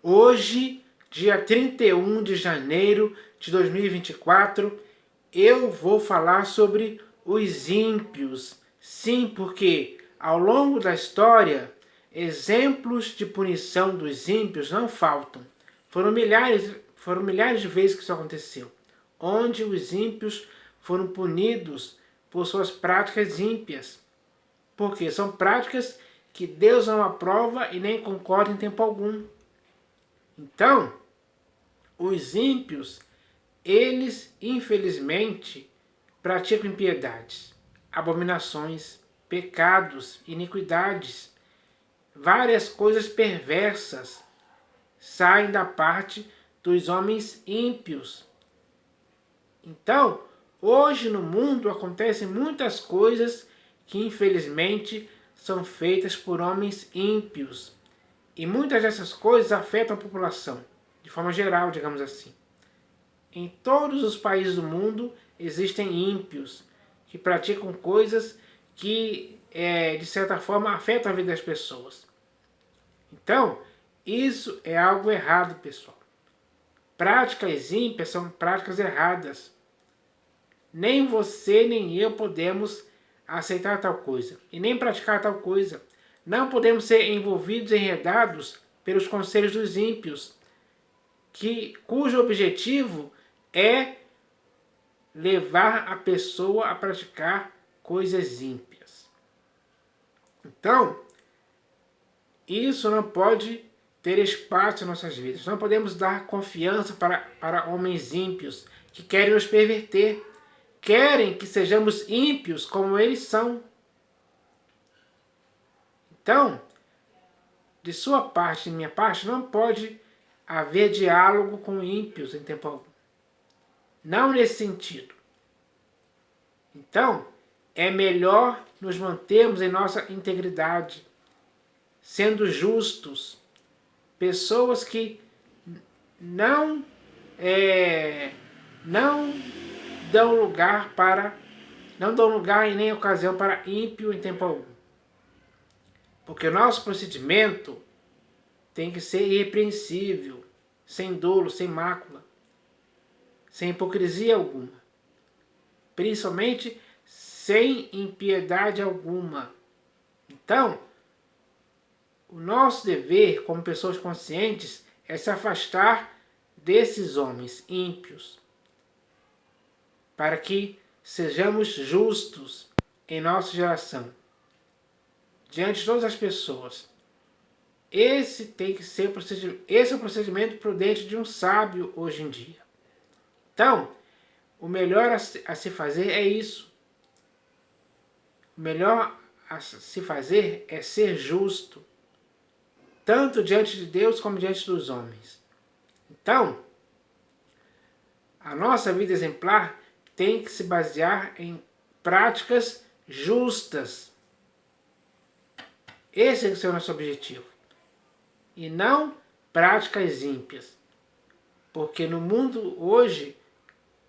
Hoje, dia 31 de janeiro de 2024, eu vou falar sobre os ímpios. Sim, porque ao longo da história, exemplos de punição dos ímpios não faltam. Foram milhares de vezes que isso aconteceu, onde os ímpios foram punidos por suas práticas ímpias. Porque são práticas que Deus não aprova e nem concorda em tempo algum. Então, os ímpios, eles infelizmente praticam impiedades, abominações, pecados, iniquidades, várias coisas perversas saem da parte dos homens ímpios. Então, hoje no mundo acontecem muitas coisas que infelizmente são feitas por homens ímpios. E muitas dessas coisas afetam a população, de forma geral, digamos assim. Em todos os países do mundo existem ímpios que praticam coisas que, de certa forma, afetam a vida das pessoas. Então, isso é algo errado, pessoal. Práticas ímpias são práticas erradas. Nem você nem eu podemos aceitar tal coisa e nem praticar tal coisa. Não podemos ser envolvidos e enredados pelos conselhos dos ímpios, cujo objetivo é levar a pessoa a praticar coisas ímpias. Então, isso não pode ter espaço em nossas vidas. Não podemos dar confiança para homens ímpios que querem nos perverter, querem que sejamos ímpios como eles são. Então, de sua parte e minha parte, não pode haver diálogo com ímpios em tempo algum. Não nesse sentido. Então, é melhor nos mantermos em nossa integridade, sendo justos, pessoas que não dão lugar e nem ocasião para ímpio em tempo algum. Porque o nosso procedimento tem que ser irrepreensível, sem dolo, sem mácula, sem hipocrisia alguma. Principalmente sem impiedade alguma. Então, o nosso dever como pessoas conscientes é se afastar desses homens ímpios, para que sejamos justos em nossa geração, diante de todas as pessoas. Esse é o procedimento prudente de um sábio hoje em dia. Então, o melhor a se fazer é isso. O melhor a se fazer é ser justo, tanto diante de Deus como diante dos homens. Então, a nossa vida exemplar tem que se basear em práticas justas. Esse tem que ser o nosso objetivo. E não práticas ímpias. Porque no mundo hoje,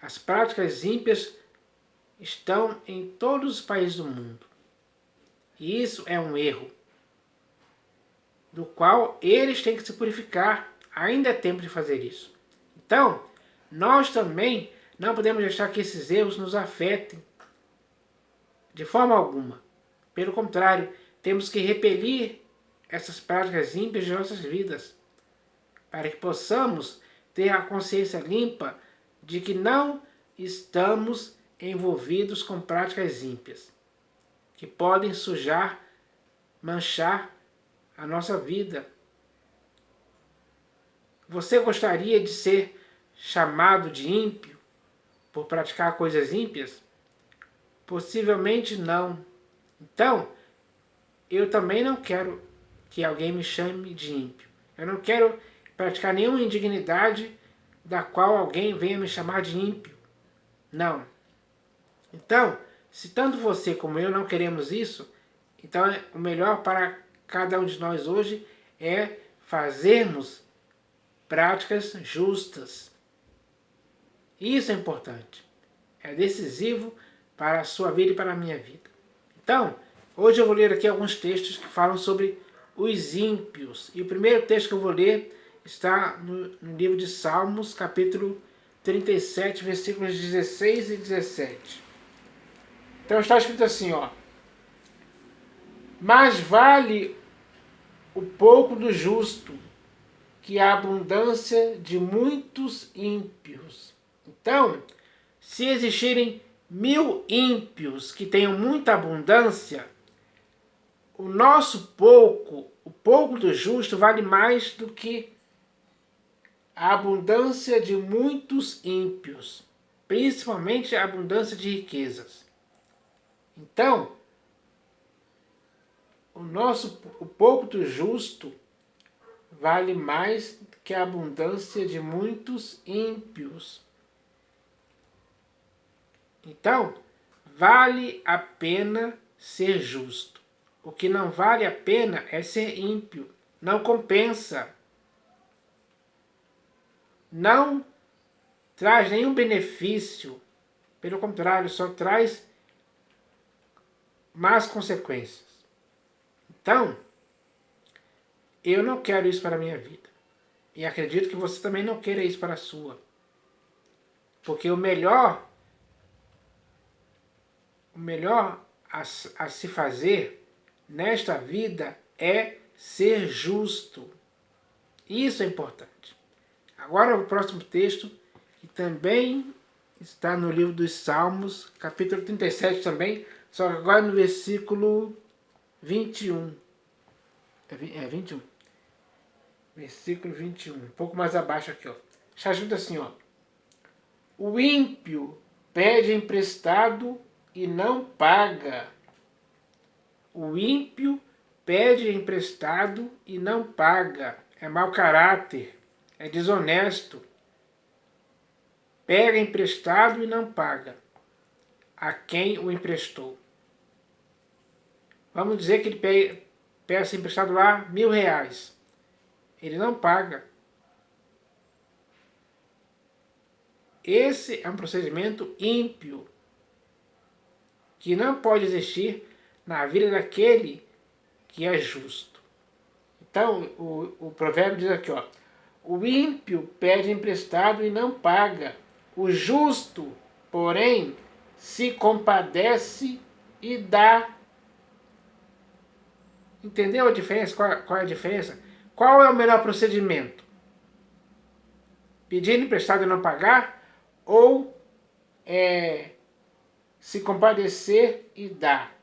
as práticas ímpias estão em todos os países do mundo. E isso é um erro, do qual eles têm que se purificar. Ainda é tempo de fazer isso. Então, nós também não podemos deixar que esses erros nos afetem de forma alguma. Pelo contrário, temos que repelir essas práticas ímpias de nossas vidas, para que possamos ter a consciência limpa de que não estamos envolvidos com práticas ímpias, que podem sujar, manchar a nossa vida. Você gostaria de ser chamado de ímpio por praticar coisas ímpias? Possivelmente não. Então, eu também não quero que alguém me chame de ímpio. Eu não quero praticar nenhuma indignidade da qual alguém venha me chamar de ímpio. Não. Então, se tanto você como eu não queremos isso, então o melhor para cada um de nós hoje é fazermos práticas justas. Isso é importante. É decisivo para a sua vida e para a minha vida. Então, hoje eu vou ler aqui alguns textos que falam sobre os ímpios. E o primeiro texto que eu vou ler está no livro de Salmos, capítulo 37, versículos 16 e 17. Então está escrito assim, ó. Mais vale o pouco do justo que a abundância de muitos ímpios. Então, se existirem 1000 ímpios que tenham muita abundância, o pouco do justo vale mais do que a abundância de muitos ímpios, principalmente a abundância de riquezas. Então, o pouco do justo vale mais que a abundância de muitos ímpios. Então, vale a pena ser justo. O que não vale a pena é ser ímpio. Não compensa. Não traz nenhum benefício. Pelo contrário, só traz más consequências. Então, eu não quero isso para a minha vida. E acredito que você também não queira isso para a sua. Porque o melhor a se fazer nesta vida é ser justo. Isso é importante. Agora o próximo texto, que também está no livro dos Salmos, capítulo 37 também, só que agora no versículo 21. 21. Versículo 21, um pouco mais abaixo aqui, ó. Está escrito assim, ó. O ímpio pede emprestado e não paga. O ímpio pede emprestado e não paga. É mau caráter, é desonesto. Pega emprestado e não paga a quem o emprestou. Vamos dizer que ele peça emprestado lá R$1.000. Ele não paga. Esse é um procedimento ímpio que não pode existir na vida daquele que é justo. Então, o provérbio diz aqui, ó, o ímpio pede emprestado e não paga. O justo, porém, se compadece e dá. Entendeu a diferença? Qual é a diferença? Qual é o melhor procedimento? Pedir emprestado e não pagar? Ou se compadecer e dar?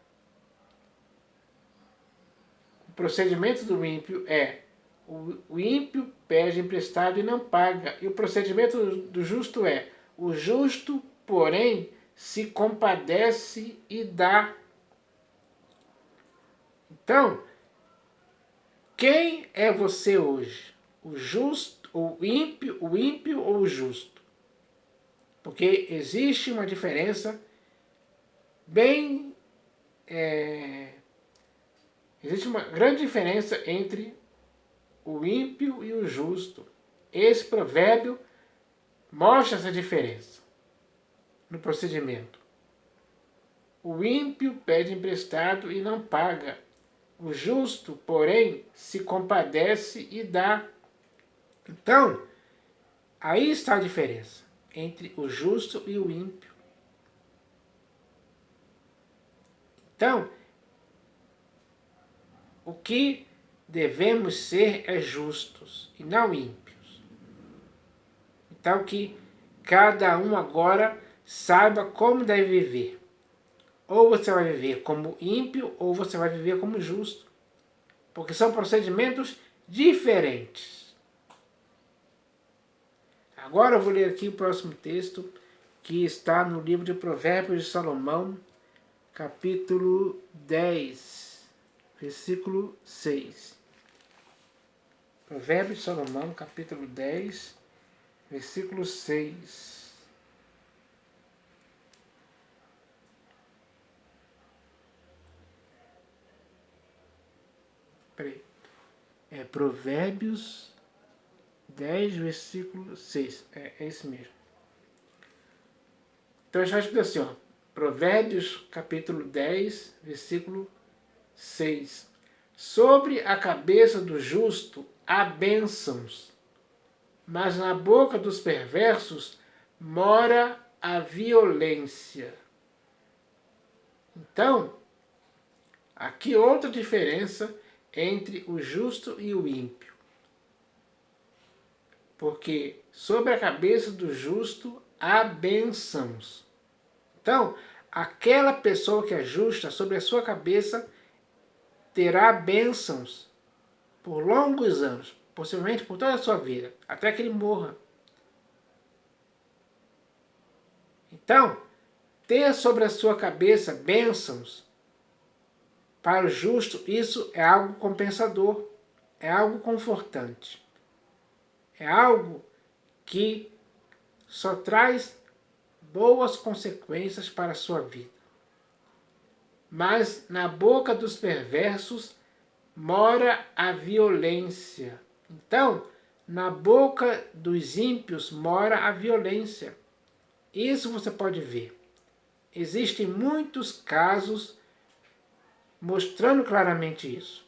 O procedimento do ímpio é o ímpio pede emprestado e não paga. E o procedimento do justo é o justo, porém, se compadece e dá. Então, quem é você hoje? O justo, o ímpio ou o justo? Porque existe uma diferença existe uma grande diferença entre o ímpio e o justo. Esse provérbio mostra essa diferença no procedimento. O ímpio pede emprestado e não paga. O justo, porém, se compadece e dá. Então, aí está a diferença entre o justo e o ímpio. Então, o que devemos ser é justos e não ímpios. Então, que cada um agora saiba como deve viver. Ou você vai viver como ímpio, ou você vai viver como justo. Porque são procedimentos diferentes. Agora eu vou ler aqui o próximo texto, que está no livro de Provérbios de Salomão, capítulo 10, versículo 6. Provérbios de Salomão, capítulo 10, versículo 6. Provérbios 10, versículo 6. É esse mesmo. Então está escrito assim, ó. Provérbios, capítulo 10, versículo 6. Sobre a cabeça do justo há bênçãos, mas na boca dos perversos mora a violência. Então, aqui outra diferença entre o justo e o ímpio. Porque sobre a cabeça do justo há bênçãos. Então, aquela pessoa que é justa, sobre a sua cabeça terá bênçãos por longos anos, possivelmente por toda a sua vida, até que ele morra. Então, ter sobre a sua cabeça bênçãos para o justo, isso é algo compensador, é algo confortante, é algo que só traz boas consequências para a sua vida. Mas na boca dos perversos mora a violência. Então, na boca dos ímpios mora a violência. Isso você pode ver. Existem muitos casos mostrando claramente isso.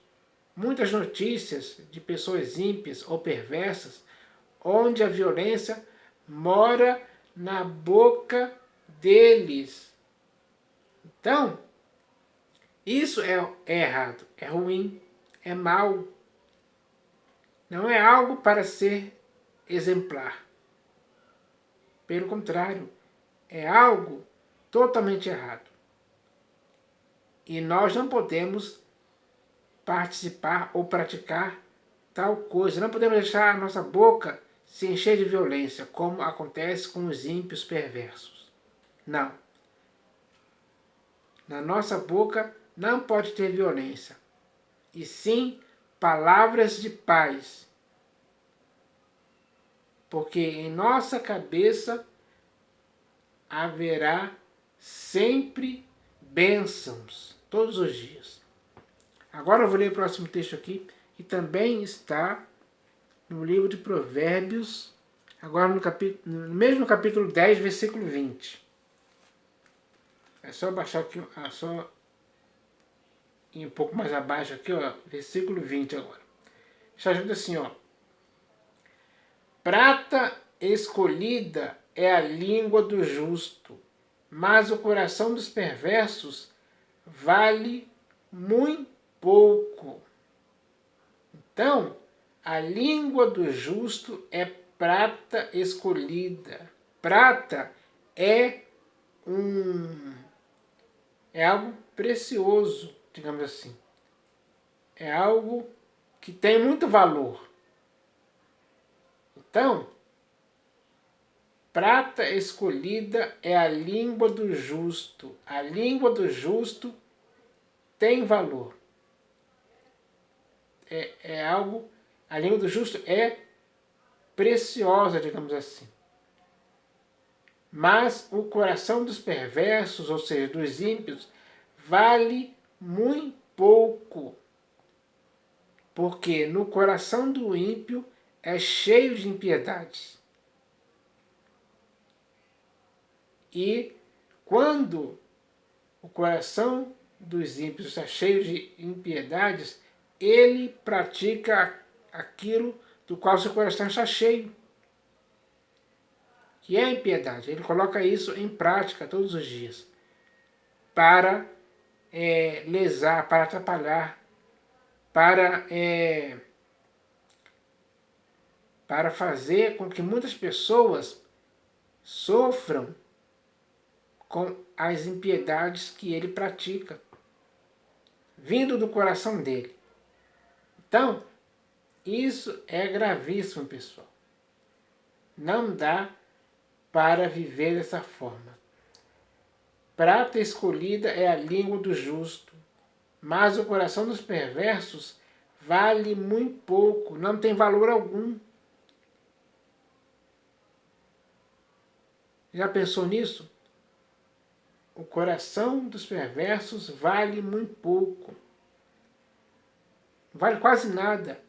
Muitas notícias de pessoas ímpias ou perversas, onde a violência mora na boca deles. Então, isso é errado, é ruim, é mal. Não é algo para ser exemplar. Pelo contrário, é algo totalmente errado. E nós não podemos participar ou praticar tal coisa. Não podemos deixar a nossa boca se encher de violência, como acontece com os ímpios perversos. Não. Na nossa boca não pode ter violência, e sim palavras de paz. Porque em nossa cabeça haverá sempre bênçãos, todos os dias. Agora eu vou ler o próximo texto aqui, que também está no livro de Provérbios, agora no mesmo capítulo 10, versículo 20. É só baixar aqui, só ir um pouco mais abaixo aqui, ó, versículo 20 agora. Está escrito assim, ó. Prata escolhida é a língua do justo, mas o coração dos perversos vale muito pouco. Então, a língua do justo é prata escolhida. Prata é algo precioso, digamos assim. É algo que tem muito valor. Então, prata escolhida é a língua do justo. A língua do justo tem valor. A língua do justo é preciosa, digamos assim. Mas o coração dos perversos, ou seja, dos ímpios, vale muito pouco. Porque no coração do ímpio é cheio de impiedades. E quando o coração dos ímpios está cheio de impiedades, ele pratica aquilo do qual seu coração está cheio, que é a impiedade. Ele coloca isso em prática todos os dias, para lesar, para atrapalhar, para fazer com que muitas pessoas sofram com as impiedades que ele pratica, vindo do coração dele. Então, isso é gravíssimo, pessoal. Não dá para viver dessa forma. Prata escolhida é a língua do justo, mas o coração dos perversos vale muito pouco, não tem valor algum. Já pensou nisso? O coração dos perversos vale muito pouco. Vale quase nada.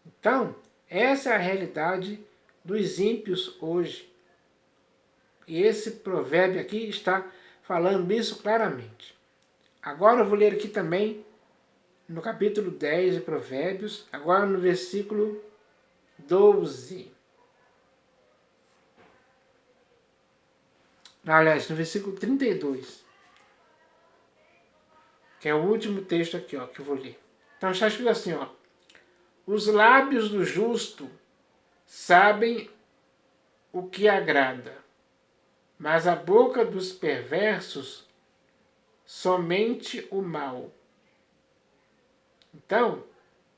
Então, essa é a realidade dos ímpios hoje. E esse provérbio aqui está falando isso claramente. Agora eu vou ler aqui também, no capítulo 10 de Provérbios, agora no versículo 12. Aliás, no versículo 32. Que é o último texto aqui, ó, que eu vou ler. Então está escrito assim, ó. Os lábios do justo sabem o que agrada, mas a boca dos perversos somente o mal. Então,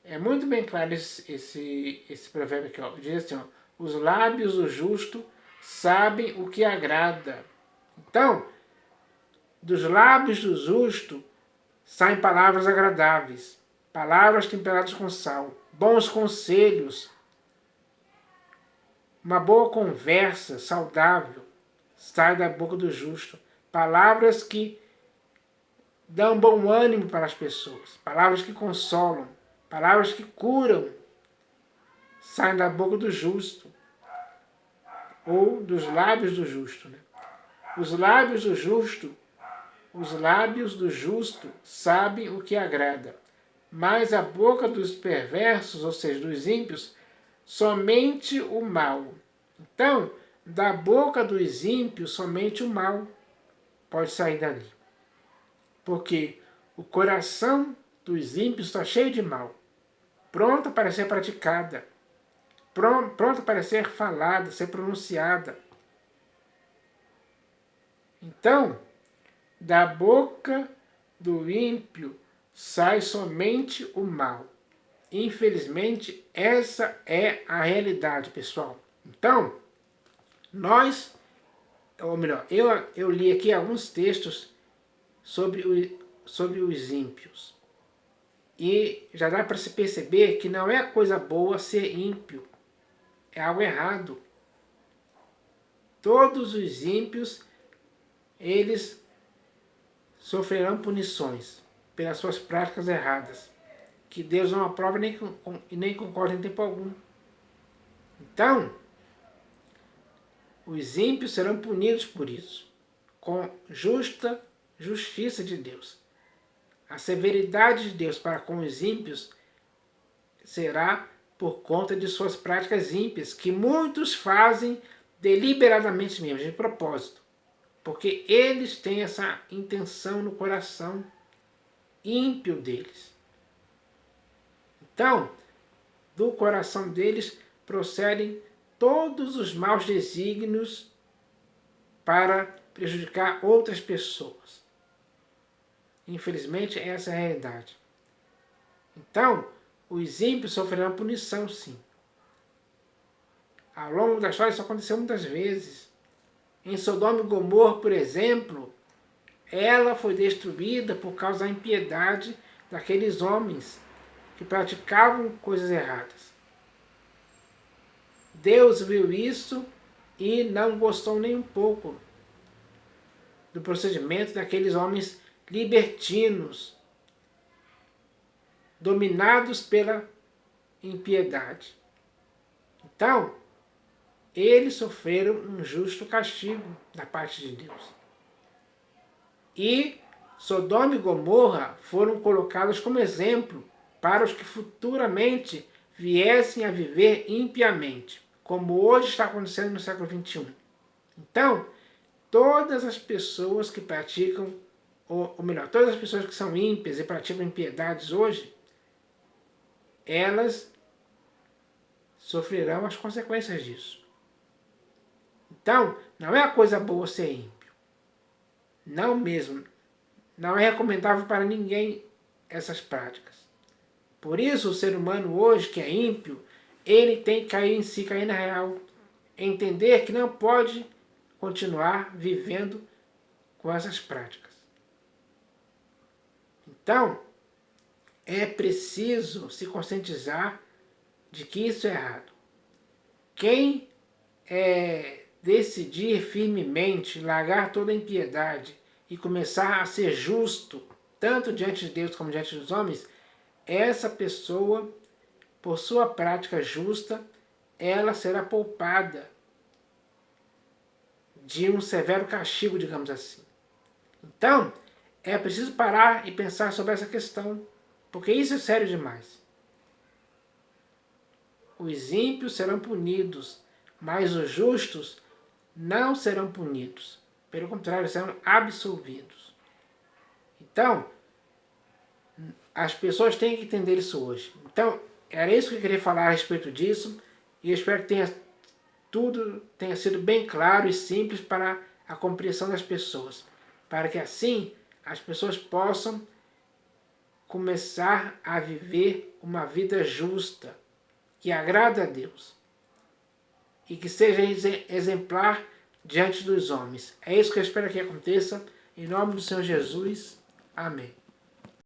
é muito bem claro esse provérbio aqui, ó. Diz assim, ó, os lábios do justo sabem o que agrada. Então, dos lábios do justo saem palavras agradáveis, palavras temperadas com sal, bons conselhos, uma boa conversa saudável sai da boca do justo, palavras que dão bom ânimo para as pessoas, palavras que consolam, palavras que curam, saem da boca do justo, ou dos lábios do justo, né? Os lábios do justo sabem o que agrada, mas a boca dos perversos, ou seja, dos ímpios, somente o mal. Então, da boca dos ímpios, somente o mal pode sair dali. Porque o coração dos ímpios está cheio de mal, pronta para ser praticada, pronta para ser falada, ser pronunciada. Então, da boca do ímpio sai somente o mal. Infelizmente, essa é a realidade, pessoal. Então, ou melhor, eu li aqui alguns textos sobre os ímpios. E já dá para se perceber que não é coisa boa ser ímpio. É algo errado. Todos os ímpios, eles sofrerão punições pelas suas práticas erradas, que Deus não aprova e nem concorda em tempo algum. Então, os ímpios serão punidos por isso, com justiça de Deus. A severidade de Deus para com os ímpios será por conta de suas práticas ímpias, que muitos fazem deliberadamente mesmo, de propósito, porque eles têm essa intenção no coração ímpio deles. Então, do coração deles procedem todos os maus desígnios para prejudicar outras pessoas. Infelizmente, essa é a realidade. Então, os ímpios sofrerão punição, sim. Ao longo da história isso aconteceu muitas vezes. Em Sodoma e Gomorra, por exemplo, ela foi destruída por causa da impiedade daqueles homens que praticavam coisas erradas. Deus viu isso e não gostou nem um pouco do procedimento daqueles homens libertinos, dominados pela impiedade. Então, eles sofreram um justo castigo da parte de Deus. E Sodoma e Gomorra foram colocados como exemplo para os que futuramente viessem a viver impiamente, como hoje está acontecendo no século XXI. Então, todas as pessoas que praticam, ou melhor, todas as pessoas que são ímpias e praticam impiedades hoje, elas sofrerão as consequências disso. Então, não é a coisa boa ser ímpio. Não mesmo. Não é recomendável para ninguém essas práticas. Por isso, o ser humano hoje, que é ímpio, ele tem que cair em si, cair na real. Entender que não pode continuar vivendo com essas práticas. Então, é preciso se conscientizar de que isso é errado. Quem decidir firmemente largar toda a impiedade e começar a ser justo, tanto diante de Deus como diante dos homens, essa pessoa, por sua prática justa, ela será poupada de um severo castigo, digamos assim. Então, é preciso parar e pensar sobre essa questão, porque isso é sério demais. os ímpios serão punidos, mas os justos não serão punidos. Pelo contrário, serão absolvidos. Então, as pessoas têm que entender isso hoje. Então, era isso que eu queria falar a respeito disso. E eu espero que tudo tenha sido bem claro e simples para a compreensão das pessoas. Para que assim as pessoas possam começar a viver uma vida justa, que agrada a Deus. E que seja exemplar diante dos homens. É isso que eu espero que aconteça. Em nome do Senhor Jesus. Amém.